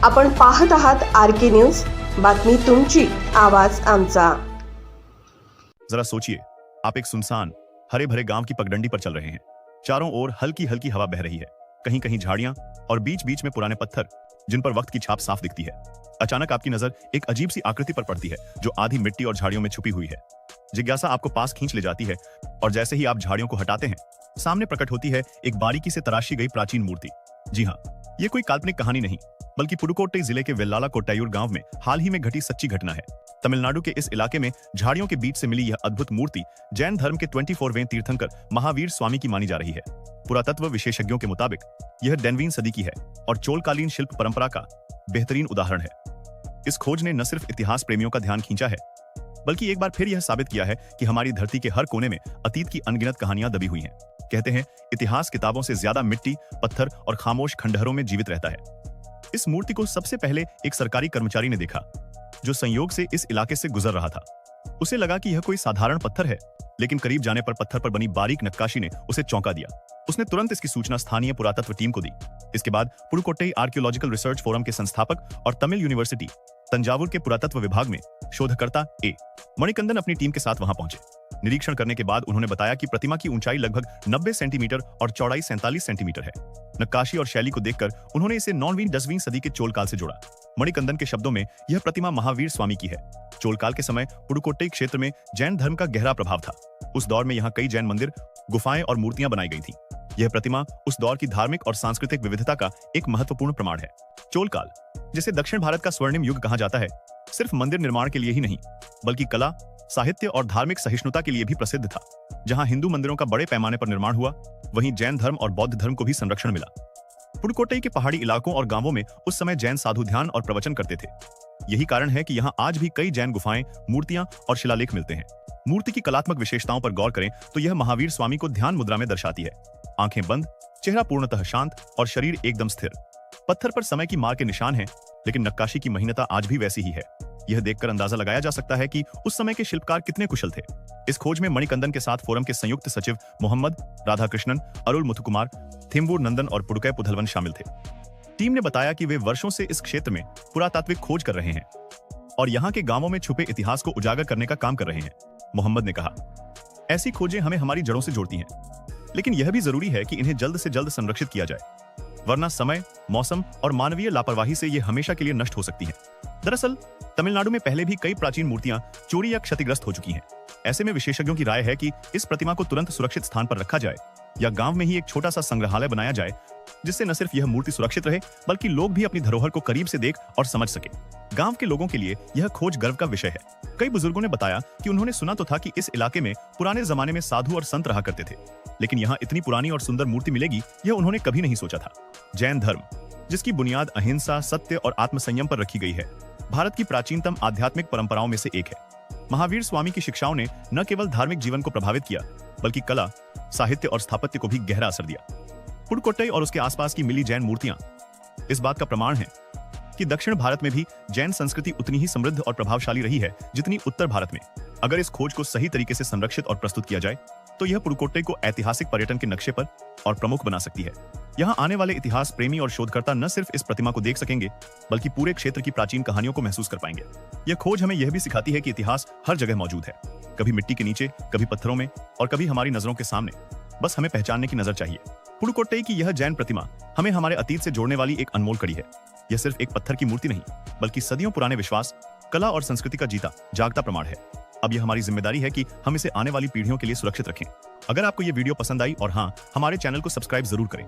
आपण पाहत आहात आरके न्यूज, बातमी तुमची, आवाज आमचा। जरा सोचिए, आप एक सुनसान हरे भरे गांव की पगडंडी पर चल रहे हैं। चारों ओर हल्की हल्की हवा बह रही है, कहीं कहीं झाड़ियां और बीच बीच में पुराने पत्थर जिन पर वक्त की छाप साफ दिखती है। अचानक आपकी नजर एक अजीब सी आकृति पर पड़ती है जो आधी मिट्टी और झाड़ियों में छुपी हुई है। जिज्ञासा आपको पास खींच ले जाती है और जैसे ही आप झाड़ियों को हटाते हैं, सामने प्रकट होती है एक बारीकी से तराशी गई प्राचीन मूर्ति। जी हाँ, ये कोई काल्पनिक कहानी नहीं, बल्कि पुडुकोट्टई जिले के वेल्लाला कोट्टायूर गांव में हाल ही में घटी सच्ची घटना है। तमिलनाडु के इस इलाके में झाड़ियों के बीच से मिली यह अद्भुत मूर्ति जैन धर्म के 24वें तीर्थंकर महावीर स्वामी की मानी जा रही है। पुरातत्व विशेषज्ञों के मुताबिक यह 9वीं सदी की है और चोलकालीन शिल्प परंपरा का बेहतरीन उदाहरण है। इस खोज ने न सिर्फ इतिहास प्रेमियों का ध्यान खींचा है, बल्कि एक बार फिर यह साबित किया है कि हमारी धरती के हर कोने में अतीत की अनगिनत कहानियां दबी हुई हैं। कहते हैं, इतिहास किताबों से ज्यादा मिट्टी, पत्थर और खामोश खंडहरों में जीवित रहता है। इस मूर्ति को सबसे पहले एक सरकारी कर्मचारी ने देखा जो संयोग से इस इलाके से गुजर रहा था। उसे लगा कि यह कोई साधारण पत्थर है, लेकिन करीब जाने पर पत्थर पर बनी बारीक नक्काशी ने उसे चौंका दिया। उसने तुरंत इसकी सूचना स्थानीय पुरातत्व टीम को दी। इसके बाद पुडुकोट्टई आर्कियोलॉजिकल रिसर्च फोरम के संस्थापक और तमिल यूनिवर्सिटी तंजावुर के पुरातत्व विभाग में शोधकर्ता ए मणिकंदन अपनी टीम के साथ वहां पहुंचे। निरीक्षण करने के बाद उन्होंने बताया कि प्रतिमा की ऊंचाई लगभग 90 सेंटीमीटर और चौड़ाई 47 सेंटीमीटर है। नक्काशी और शैली को देखकर उन्होंने इसे 9वीं 10वीं सदी के चोलकाल से जोड़ा। मणिकंदन के शब्दों में यह प्रतिमा महावीर स्वामी की है। चोलकाल के समय पुडुकोट्टई क्षेत्र में जैन धर्म का गहरा प्रभाव था। उस दौर में यहाँ कई जैन मंदिर, गुफाएं और मूर्तियां बनाई गई थी। यह प्रतिमा उस दौर की धार्मिक और सांस्कृतिक विविधता का एक महत्वपूर्ण प्रमाण है। चोलकाल, जिसे दक्षिण भारत का स्वर्णिम युग कहा जाता है, सिर्फ मंदिर निर्माण के लिए ही नहीं, बल्कि कला, साहित्य और धार्मिक सहिष्णुता के लिए भी प्रसिद्ध था। जहां हिंदू मंदिरों का बड़े पैमाने पर निर्माण हुआ, वहीं जैन धर्म और बौद्ध धर्म को भी संरक्षण मिला। पुडुकोट्टई के पहाड़ी इलाकों और गांवों में उस समय जैन साधु ध्यान और प्रवचन करते थे। यही कारण है कि यहाँ आज भी कई जैन गुफाएं, मूर्तियां और शिलालेख मिलते हैं। मूर्ति की कलात्मक विशेषताओं पर गौर करें तो यह महावीर स्वामी को ध्यान मुद्रा में दर्शाती है। आंखें बंद, चेहरा पूर्णतः शांत और शरीर एकदम स्थिर। पत्थर पर समय की मार के निशान हैं, लेकिन नक्काशी की महीनता आज भी वैसी ही है। यह देखकर अंदाजा लगाया जा सकता है कि उस समय के शिल्पकार कितने कुशल थे। इस खोज में मणिकंदन के साथ फोरम के संयुक्त सचिव मोहम्मद राधाकृष्णन, अरुल मुथुकुमार, थिम्बूर नंदन और पुडुकै पुथलवन शामिल थे। टीम ने बताया कि वे वर्षों से इस क्षेत्र में पुरातात्विक खोज कर रहे हैं और यहाँ के गांवों में छुपे इतिहास को उजागर करने का काम कर रहे हैं। मोहम्मद ने कहा, ऐसी खोजें हमें हमारी जड़ों से जोड़ती हैं, लेकिन यह भी जरूरी है कि इन्हें जल्द से जल्द संरक्षित किया जाए, वरना समय, मौसम और मानवीय लापरवाही से ये हमेशा के लिए नष्ट हो सकती हैं। दरअसल तमिलनाडु में पहले भी कई प्राचीन मूर्तियां चोरी या क्षतिग्रस्त हो चुकी हैं। ऐसे में विशेषज्ञों की राय है कि इस प्रतिमा को तुरंत सुरक्षित स्थान पर रखा जाए या गांव में ही एक छोटा सा संग्रहालय बनाया जाए, जिससे न सिर्फ यह मूर्ति सुरक्षित रहे, बल्कि लोग भी अपनी धरोहर को करीब से देख और समझ सके। गांव के लोगों के लिए यह खोज गर्व का विषय है। कई बुजुर्गों ने बताया कि उन्होंने सुना तो था कि इस इलाके में पुराने जमाने में साधु और संत रहा करते थे, लेकिन यहाँ इतनी पुरानी और सुंदर मूर्ति मिलेगी यह उन्होंने कभी नहीं सोचा था। जैन धर्म, जिसकी बुनियाद अहिंसा, सत्य और आत्मसंयम पर रखी गई है, भारत की प्राचीनतम आध्यात्मिक परंपराओं में से एक है। महावीर स्वामी की शिक्षाओं ने न केवल धार्मिक जीवन को प्रभावित किया, बल्कि कला, साहित्य और स्थापत्य को भी गहरा असर दिया। पुडुकोट्टई और उसके आसपास की मिली जैन मूर्तियां इस बात का प्रमाण है कि दक्षिण भारत में भी जैन संस्कृति उतनी ही समृद्ध और प्रभावशाली रही है जितनी उत्तर भारत में। अगर इस खोज को सही तरीके से संरक्षित और प्रस्तुत किया जाए, तो यह पुडुकोट्टई को ऐतिहासिक पर्यटन के नक्शे पर और प्रमुख बना सकती है। यहाँ आने वाले इतिहास प्रेमी और शोधकर्ता न सिर्फ इस प्रतिमा को देख सकेंगे, बल्कि पूरे क्षेत्र की प्राचीन कहानियों को महसूस कर पाएंगे। यह खोज हमें यह भी सिखाती है कि इतिहास हर जगह मौजूद है, कभी मिट्टी के नीचे, कभी पत्थरों में और कभी हमारी नजरों के सामने। बस हमें पहचानने की नजर चाहिए। पुडुकोट्टई की यह जैन प्रतिमा हमें हमारे अतीत से जोड़ने वाली एक अनमोल कड़ी है। यह सिर्फ एक पत्थर की मूर्ति नहीं, बल्कि सदियों पुराने विश्वास, कला और संस्कृति का जीता जागता प्रमाण है। अब यह हमारी जिम्मेदारी है कि हम इसे आने वाली पीढ़ियों के लिए सुरक्षित रखें। अगर आपको यह वीडियो पसंद आई और हाँ, हमारे चैनल को सब्सक्राइब जरूर करें।